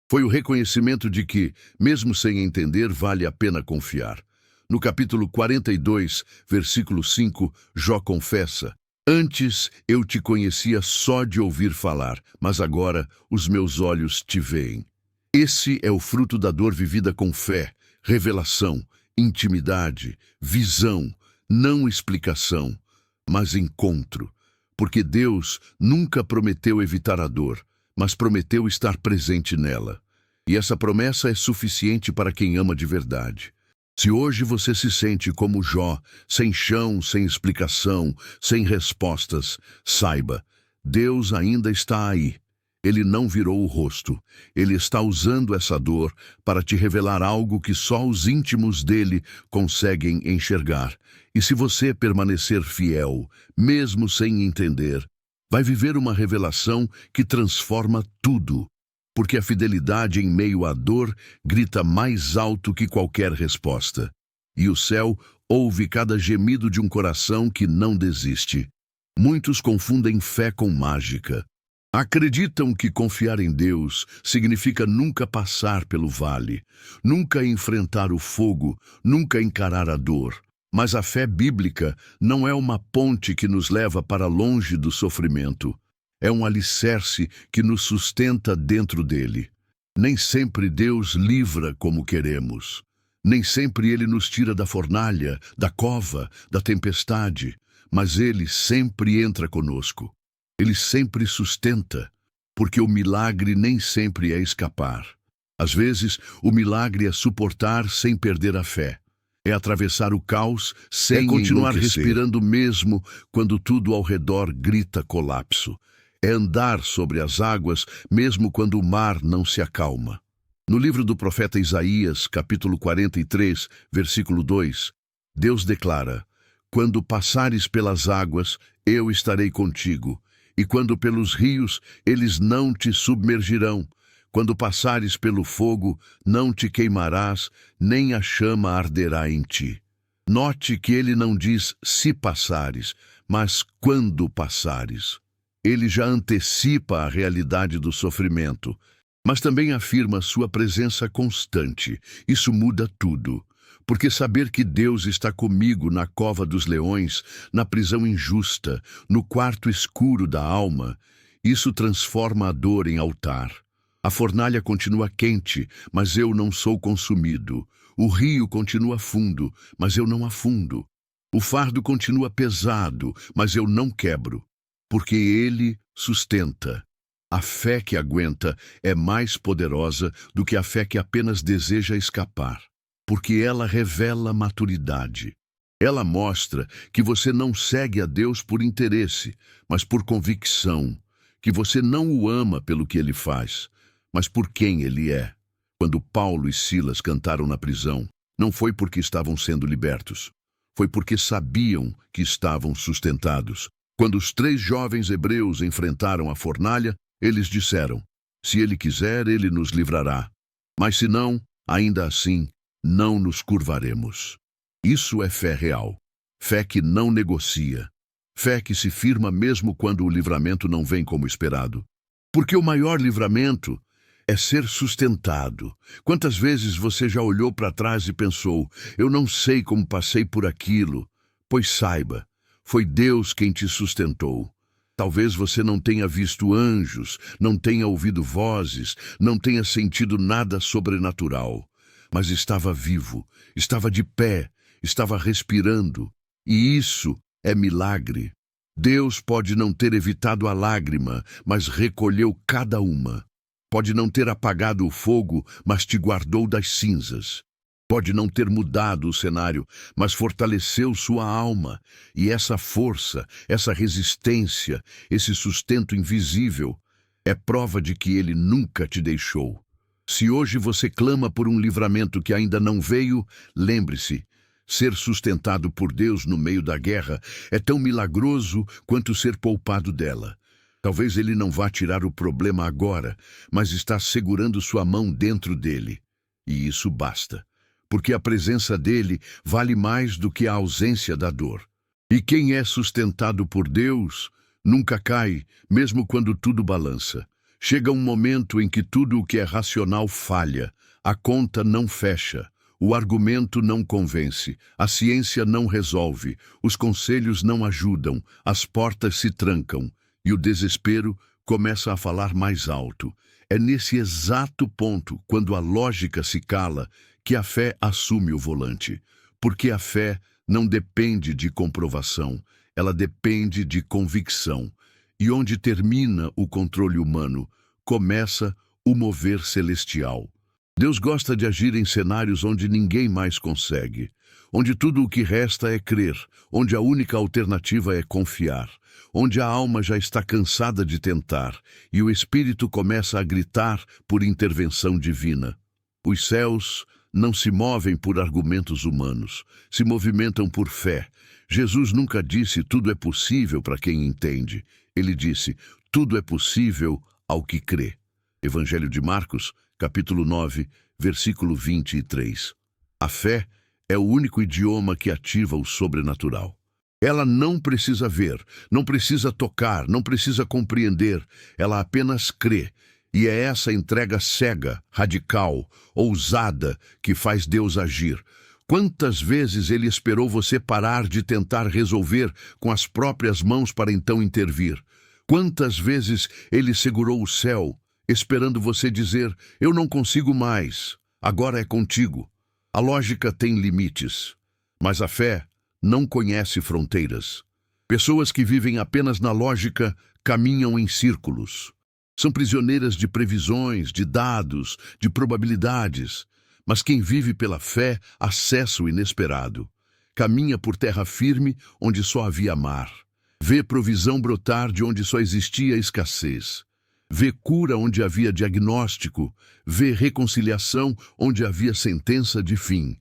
Foi o reconhecimento de que, mesmo sem entender, vale a pena confiar. No capítulo 42, versículo 5, Jó confessa: antes eu te conhecia só de ouvir falar, mas agora os meus olhos te veem. Esse é o fruto da dor vivida com fé, revelação, intimidade, visão, não explicação, mas encontro. Porque Deus nunca prometeu evitar a dor, mas prometeu estar presente nela. E essa promessa é suficiente para quem ama de verdade. Se hoje você se sente como Jó, sem chão, sem explicação, sem respostas, saiba, Deus ainda está aí. Ele não virou o rosto. Ele está usando essa dor para te revelar algo que só os íntimos dele conseguem enxergar. E se você permanecer fiel, mesmo sem entender, vai viver uma revelação que transforma tudo, porque a fidelidade em meio à dor grita mais alto que qualquer resposta. E o céu ouve cada gemido de um coração que não desiste. Muitos confundem fé com mágica. Acreditam que confiar em Deus significa nunca passar pelo vale, nunca enfrentar o fogo, nunca encarar a dor. Mas a fé bíblica não é uma ponte que nos leva para longe do sofrimento. É um alicerce que nos sustenta dentro dele. Nem sempre Deus livra como queremos. Nem sempre Ele nos tira da fornalha, da cova, da tempestade. Mas Ele sempre entra conosco. Ele sempre sustenta, porque o milagre nem sempre é escapar. Às vezes, o milagre é suportar sem perder a fé. É atravessar o caos sem continuar respirando mesmo quando tudo ao redor grita colapso. É andar sobre as águas mesmo quando o mar não se acalma. No livro do profeta Isaías, capítulo 43, versículo 2, Deus declara: quando passares pelas águas, eu estarei contigo, e quando pelos rios, eles não te submergirão. Quando passares pelo fogo, não te queimarás, nem a chama arderá em ti. Note que ele não diz se passares, mas quando passares. Ele já antecipa a realidade do sofrimento, mas também afirma sua presença constante. Isso muda tudo, porque saber que Deus está comigo na cova dos leões, na prisão injusta, no quarto escuro da alma, isso transforma a dor em altar. A fornalha continua quente, mas eu não sou consumido. O rio continua fundo, mas eu não afundo. O fardo continua pesado, mas eu não quebro, porque ele sustenta. A fé que aguenta é mais poderosa do que a fé que apenas deseja escapar, porque ela revela maturidade. Ela mostra que você não segue a Deus por interesse, mas por convicção, que você não o ama pelo que ele faz, mas por quem ele é. Quando Paulo e Silas cantaram na prisão, não foi porque estavam sendo libertos, foi porque sabiam que estavam sustentados. Quando os 3 jovens hebreus enfrentaram a fornalha, eles disseram: se ele quiser, ele nos livrará. Mas se não, ainda assim, não nos curvaremos. Isso é fé real. Fé que não negocia. Fé que se firma mesmo quando o livramento não vem como esperado. Porque o maior livramento é ser sustentado. Quantas vezes você já olhou para trás e pensou: eu não sei como passei por aquilo? Pois saiba, foi Deus quem te sustentou. Talvez você não tenha visto anjos, não tenha ouvido vozes, não tenha sentido nada sobrenatural, mas estava vivo, estava de pé, estava respirando, e isso é milagre. Deus pode não ter evitado a lágrima, mas recolheu cada uma. Pode não ter apagado o fogo, mas te guardou das cinzas. Pode não ter mudado o cenário, mas fortaleceu sua alma. E essa força, essa resistência, esse sustento invisível, é prova de que ele nunca te deixou. Se hoje você clama por um livramento que ainda não veio, lembre-se, ser sustentado por Deus no meio da guerra é tão milagroso quanto ser poupado dela. Talvez ele não vá tirar o problema agora, mas está segurando sua mão dentro dele. E isso basta, porque a presença dele vale mais do que a ausência da dor. E quem é sustentado por Deus nunca cai, mesmo quando tudo balança. Chega um momento em que tudo o que é racional falha, a conta não fecha, o argumento não convence, a ciência não resolve, os conselhos não ajudam, as portas se trancam e o desespero começa a falar mais alto. É nesse exato ponto, quando a lógica se cala, que a fé assume o volante. Porque a fé não depende de comprovação, ela depende de convicção. E onde termina o controle humano, começa o mover celestial. Deus gosta de agir em cenários onde ninguém mais consegue, onde tudo o que resta é crer, onde a única alternativa é confiar, onde a alma já está cansada de tentar e o espírito começa a gritar por intervenção divina. Os céus não se movem por argumentos humanos, se movimentam por fé. Jesus nunca disse tudo é possível para quem entende. Ele disse tudo é possível ao que crê. Evangelho de Marcos, capítulo 9, versículo 23. A fé é o único idioma que ativa o sobrenatural. Ela não precisa ver, não precisa tocar, não precisa compreender, ela apenas crê. E é essa entrega cega, radical, ousada que faz Deus agir. Quantas vezes ele esperou você parar de tentar resolver com as próprias mãos para então intervir? Quantas vezes ele segurou o céu, esperando você dizer: eu não consigo mais, agora é contigo. A lógica tem limites, mas a fé não conhece fronteiras. Pessoas que vivem apenas na lógica caminham em círculos. São prisioneiras de previsões, de dados, de probabilidades. Mas quem vive pela fé acessa o inesperado. Caminha por terra firme onde só havia mar. Vê provisão brotar de onde só existia escassez. Vê cura onde havia diagnóstico. Vê reconciliação onde havia sentença de fim.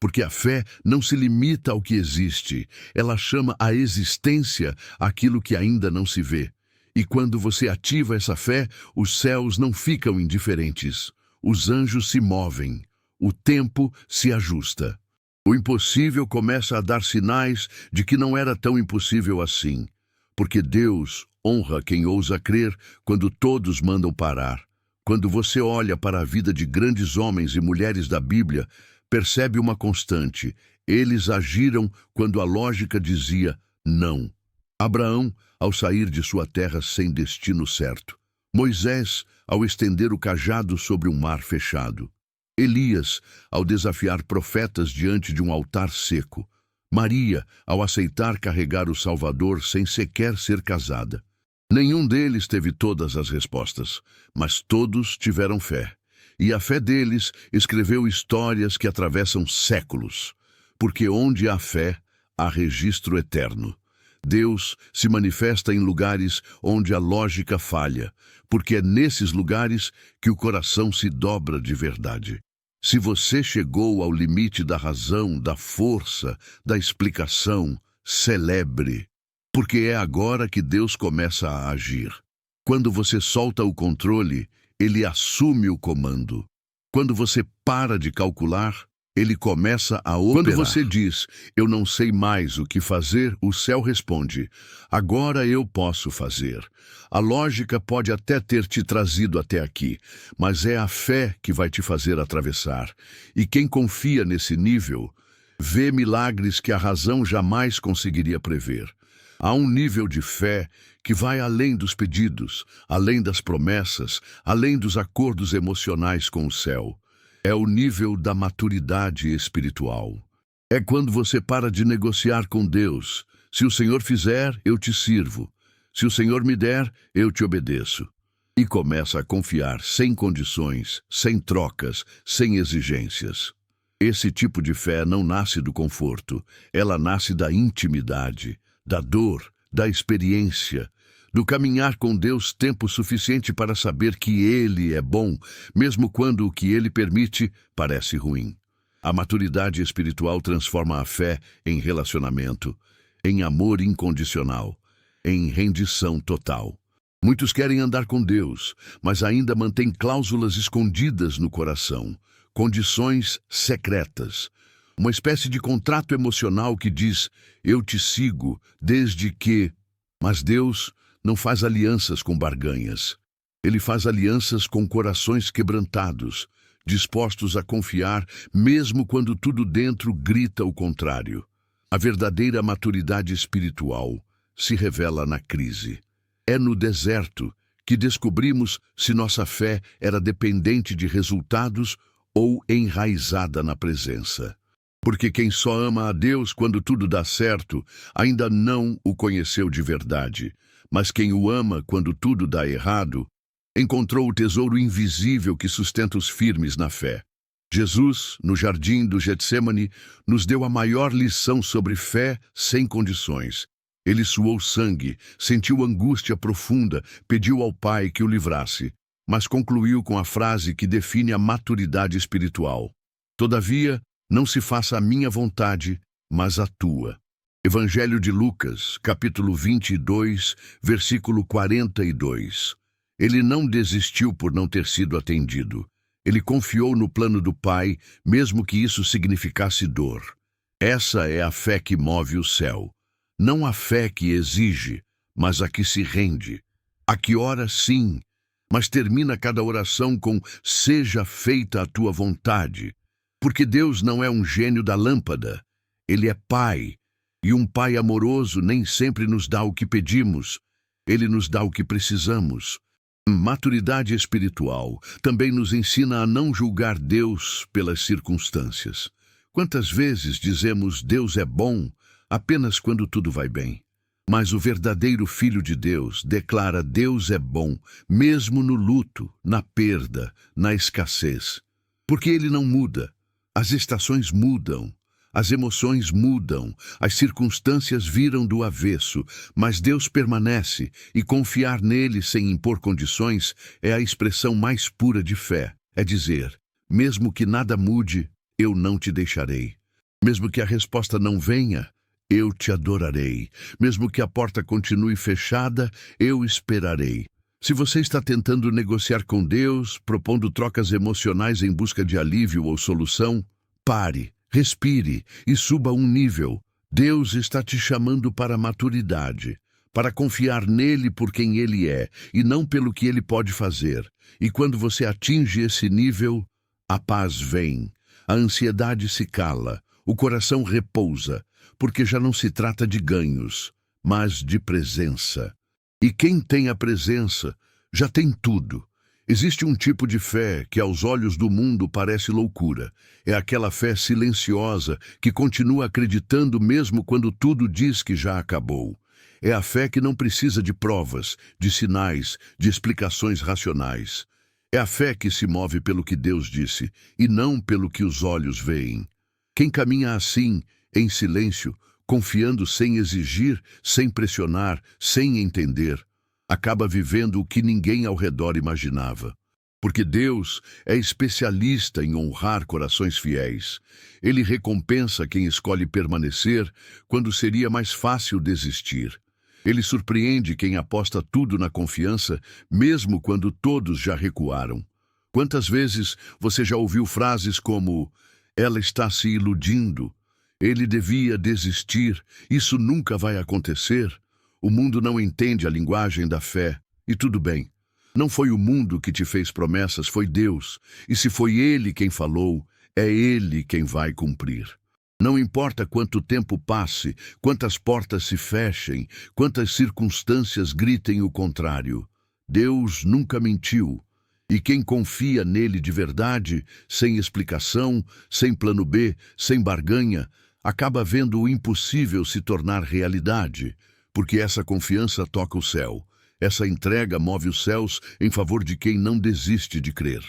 Porque a fé não se limita ao que existe. Ela chama à existência aquilo que ainda não se vê. E quando você ativa essa fé, os céus não ficam indiferentes. Os anjos se movem. O tempo se ajusta. O impossível começa a dar sinais de que não era tão impossível assim. Porque Deus honra quem ousa crer quando todos mandam parar. Quando você olha para a vida de grandes homens e mulheres da Bíblia, percebe uma constante. Eles agiram quando a lógica dizia não. Abraão, ao sair de sua terra sem destino certo. Moisés, ao estender o cajado sobre um mar fechado. Elias, ao desafiar profetas diante de um altar seco. Maria, ao aceitar carregar o Salvador sem sequer ser casada. Nenhum deles teve todas as respostas, mas todos tiveram fé. E a fé deles escreveu histórias que atravessam séculos. Porque onde há fé, há registro eterno. Deus se manifesta em lugares onde a lógica falha, porque é nesses lugares que o coração se dobra de verdade. Se você chegou ao limite da razão, da força, da explicação, celebre. Porque é agora que Deus começa a agir. Quando você solta o controle, Ele assume o comando. Quando você para de calcular, Ele começa a operar. Quando você diz, eu não sei mais o que fazer, o céu responde, agora eu posso fazer. A lógica pode até ter te trazido até aqui, mas é a fé que vai te fazer atravessar. E quem confia nesse nível, vê milagres que a razão jamais conseguiria prever. Há um nível de fé que vai além dos pedidos, além das promessas, além dos acordos emocionais com o céu. É o nível da maturidade espiritual. É quando você para de negociar com Deus. Se o Senhor fizer, eu te sirvo. Se o Senhor me der, eu te obedeço. E começa a confiar sem condições, sem trocas, sem exigências. Esse tipo de fé não nasce do conforto, ela nasce da intimidade, da dor, da experiência, do caminhar com Deus tempo suficiente para saber que Ele é bom, mesmo quando o que Ele permite parece ruim. A maturidade espiritual transforma a fé em relacionamento, em amor incondicional, em rendição total. Muitos querem andar com Deus, mas ainda mantêm cláusulas escondidas no coração, condições secretas. Uma espécie de contrato emocional que diz, eu te sigo desde que... Mas Deus não faz alianças com barganhas. Ele faz alianças com corações quebrantados, dispostos a confiar mesmo quando tudo dentro grita o contrário. A verdadeira maturidade espiritual se revela na crise. É no deserto que descobrimos se nossa fé era dependente de resultados ou enraizada na presença. Porque quem só ama a Deus quando tudo dá certo, ainda não o conheceu de verdade. Mas quem o ama quando tudo dá errado, encontrou o tesouro invisível que sustenta os firmes na fé. Jesus, no jardim do Getsêmani, nos deu a maior lição sobre fé sem condições. Ele suou sangue, sentiu angústia profunda, pediu ao Pai que o livrasse, mas concluiu com a frase que define a maturidade espiritual. Todavia, não se faça a minha vontade, mas a tua. Evangelho de Lucas, capítulo 22, versículo 42. Ele não desistiu por não ter sido atendido. Ele confiou no plano do Pai, mesmo que isso significasse dor. Essa é a fé que move o céu. Não a fé que exige, mas a que se rende. A que ora sim, mas termina cada oração com seja feita a tua vontade. Porque Deus não é um gênio da lâmpada. Ele é Pai. E um Pai amoroso nem sempre nos dá o que pedimos. Ele nos dá o que precisamos. Maturidade espiritual também nos ensina a não julgar Deus pelas circunstâncias. Quantas vezes dizemos Deus é bom apenas quando tudo vai bem? Mas o verdadeiro Filho de Deus declara Deus é bom, mesmo no luto, na perda, na escassez. Porque Ele não muda. As estações mudam, as emoções mudam, as circunstâncias viram do avesso, mas Deus permanece e confiar nele sem impor condições é a expressão mais pura de fé. É dizer, mesmo que nada mude, eu não te deixarei. Mesmo que a resposta não venha, eu te adorarei. Mesmo que a porta continue fechada, eu esperarei. Se você está tentando negociar com Deus, propondo trocas emocionais em busca de alívio ou solução, pare, respire e suba um nível. Deus está te chamando para a maturidade, para confiar nele por quem ele é e não pelo que ele pode fazer. E quando você atinge esse nível, a paz vem, a ansiedade se cala, o coração repousa, porque já não se trata de ganhos, mas de presença. E quem tem a presença já tem tudo. Existe um tipo de fé que aos olhos do mundo parece loucura. É aquela fé silenciosa que continua acreditando mesmo quando tudo diz que já acabou. É a fé que não precisa de provas, de sinais, de explicações racionais. É a fé que se move pelo que Deus disse e não pelo que os olhos veem. Quem caminha assim, em silêncio, confiando sem exigir, sem pressionar, sem entender, acaba vivendo o que ninguém ao redor imaginava. Porque Deus é especialista em honrar corações fiéis. Ele recompensa quem escolhe permanecer quando seria mais fácil desistir. Ele surpreende quem aposta tudo na confiança, mesmo quando todos já recuaram. Quantas vezes você já ouviu frases como: ela está se iludindo, ele devia desistir, isso nunca vai acontecer? O mundo não entende a linguagem da fé, e tudo bem. Não foi o mundo que te fez promessas, foi Deus. E se foi Ele quem falou, é Ele quem vai cumprir. Não importa quanto tempo passe, quantas portas se fechem, quantas circunstâncias gritem o contrário. Deus nunca mentiu. E quem confia nele de verdade, sem explicação, sem plano B, sem barganha, acaba vendo o impossível se tornar realidade. Porque essa confiança toca o céu. Essa entrega move os céus em favor de quem não desiste de crer.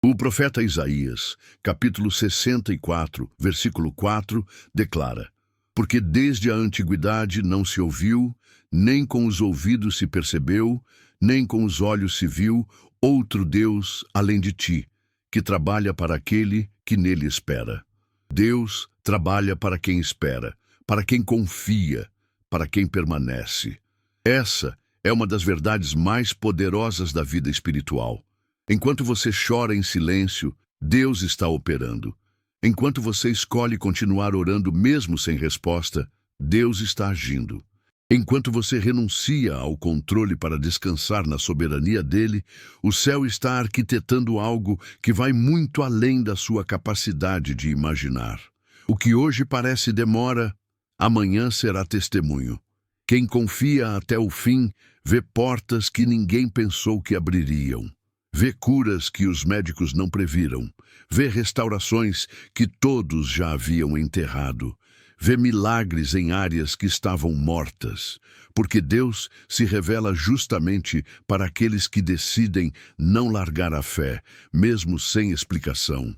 O profeta Isaías, capítulo 64, versículo 4, declara: porque desde a antiguidade não se ouviu, nem com os ouvidos se percebeu, nem com os olhos se viu, outro Deus além de ti, que trabalha para aquele que nele espera. Deus trabalha para quem espera, para quem confia, para quem permanece. Essa é uma das verdades mais poderosas da vida espiritual. Enquanto você chora em silêncio, Deus está operando. Enquanto você escolhe continuar orando mesmo sem resposta, Deus está agindo. Enquanto você renuncia ao controle para descansar na soberania dele, o céu está arquitetando algo que vai muito além da sua capacidade de imaginar. O que hoje parece demora, amanhã será testemunho. Quem confia até o fim vê portas que ninguém pensou que abririam. Vê curas que os médicos não previram. Vê restaurações que todos já haviam enterrado. Vê milagres em áreas que estavam mortas. Porque Deus se revela justamente para aqueles que decidem não largar a fé, mesmo sem explicação.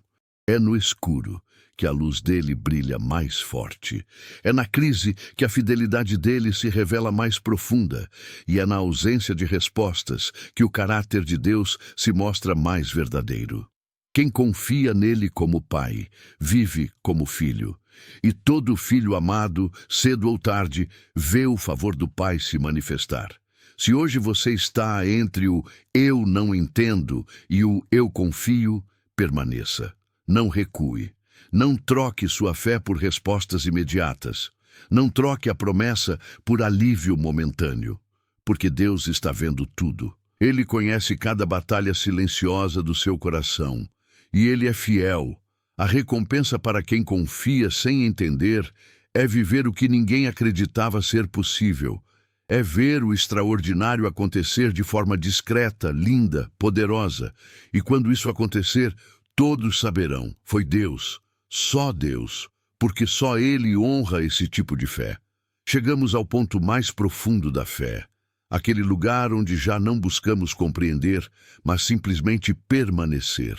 É no escuro que a luz dele brilha mais forte. É na crise que a fidelidade dele se revela mais profunda. E é na ausência de respostas que o caráter de Deus se mostra mais verdadeiro. Quem confia nele como pai, vive como filho. E todo filho amado, cedo ou tarde, vê o favor do pai se manifestar. Se hoje você está entre o eu não entendo e o eu confio, permaneça. Não recue. Não troque sua fé por respostas imediatas. Não troque a promessa por alívio momentâneo. Porque Deus está vendo tudo. Ele conhece cada batalha silenciosa do seu coração. E Ele é fiel. A recompensa para quem confia sem entender é viver o que ninguém acreditava ser possível. É ver o extraordinário acontecer de forma discreta, linda, poderosa. E quando isso acontecer, todos saberão, foi Deus. Só Deus, porque só Ele honra esse tipo de fé. Chegamos ao ponto mais profundo da fé, aquele lugar onde já não buscamos compreender, mas simplesmente permanecer,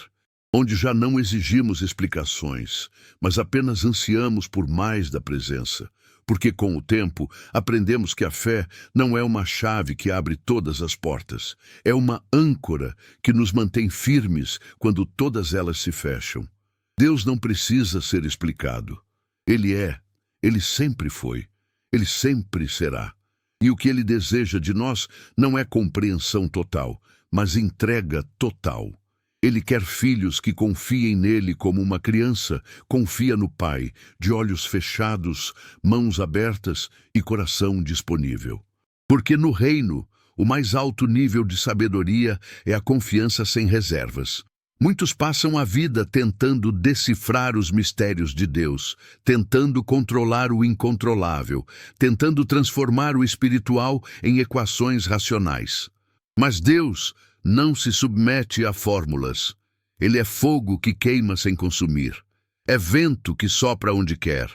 onde já não exigimos explicações, mas apenas ansiamos por mais da presença, porque com o tempo aprendemos que a fé não é uma chave que abre todas as portas, é uma âncora que nos mantém firmes quando todas elas se fecham. Deus não precisa ser explicado. Ele sempre foi. Ele sempre será. E o que ele deseja de nós não é compreensão total, mas entrega total. Ele quer filhos que confiem nele como uma criança confia no pai, de olhos fechados, mãos abertas e coração disponível. Porque no reino, o mais alto nível de sabedoria é a confiança sem reservas. Muitos passam a vida tentando decifrar os mistérios de Deus, tentando controlar o incontrolável, tentando transformar o espiritual em equações racionais. Mas Deus não se submete a fórmulas. Ele é fogo que queima sem consumir. É vento que sopra onde quer.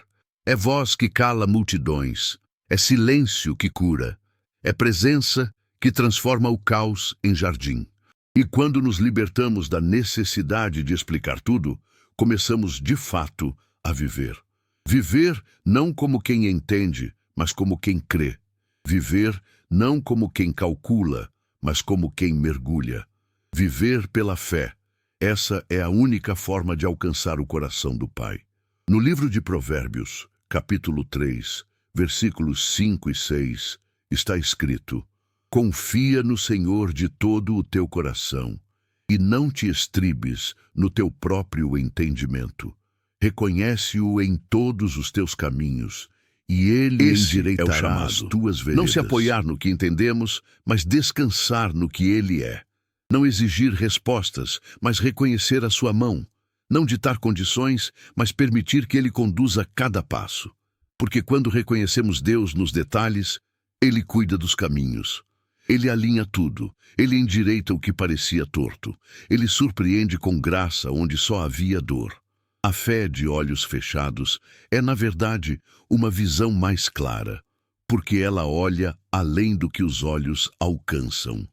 É voz que cala multidões. É silêncio que cura. É presença que transforma o caos em jardim. E quando nos libertamos da necessidade de explicar tudo, começamos de fato a viver. Viver não como quem entende, mas como quem crê. Viver não como quem calcula, mas como quem mergulha. Viver pela fé. Essa é a única forma de alcançar o coração do Pai. No livro de Provérbios, capítulo 3, versículos 5 e 6, está escrito: confia no Senhor de todo o teu coração, e não te estribes no teu próprio entendimento. Reconhece-o em todos os teus caminhos, e ele endireitará as tuas veredas. Não se apoiar no que entendemos, mas descansar no que ele é. Não exigir respostas, mas reconhecer a sua mão. Não ditar condições, mas permitir que ele conduza cada passo. Porque quando reconhecemos Deus nos detalhes, ele cuida dos caminhos. Ele alinha tudo, ele endireita o que parecia torto, ele surpreende com graça onde só havia dor. A fé de olhos fechados é, na verdade, uma visão mais clara, porque ela olha além do que os olhos alcançam.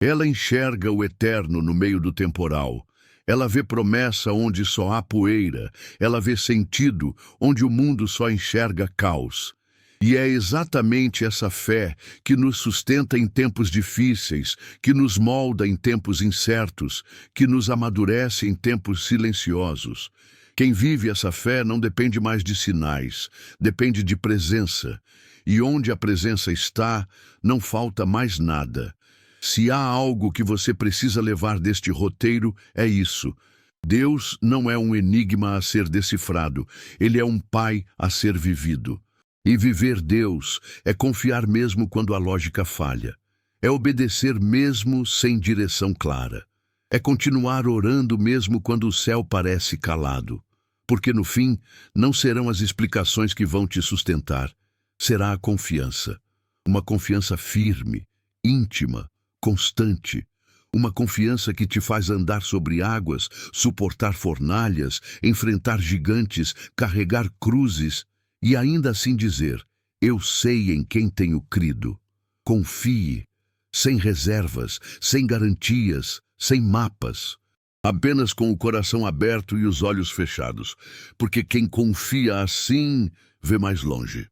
Ela enxerga o eterno no meio do temporal, ela vê promessa onde só há poeira, ela vê sentido onde o mundo só enxerga caos. E é exatamente essa fé que nos sustenta em tempos difíceis, que nos molda em tempos incertos, que nos amadurece em tempos silenciosos. Quem vive essa fé não depende mais de sinais, depende de presença. E onde a presença está, não falta mais nada. Se há algo que você precisa levar deste roteiro, é isso. Deus não é um enigma a ser decifrado, ele é um pai a ser vivido. E viver Deus é confiar mesmo quando a lógica falha. É obedecer mesmo sem direção clara. É continuar orando mesmo quando o céu parece calado. Porque no fim, não serão as explicações que vão te sustentar. Será a confiança. Uma confiança firme, íntima, constante. Uma confiança que te faz andar sobre águas, suportar fornalhas, enfrentar gigantes, carregar cruzes. E ainda assim dizer, eu sei em quem tenho crido. Confie, sem reservas, sem garantias, sem mapas. Apenas com o coração aberto e os olhos fechados. Porque quem confia assim, vê mais longe.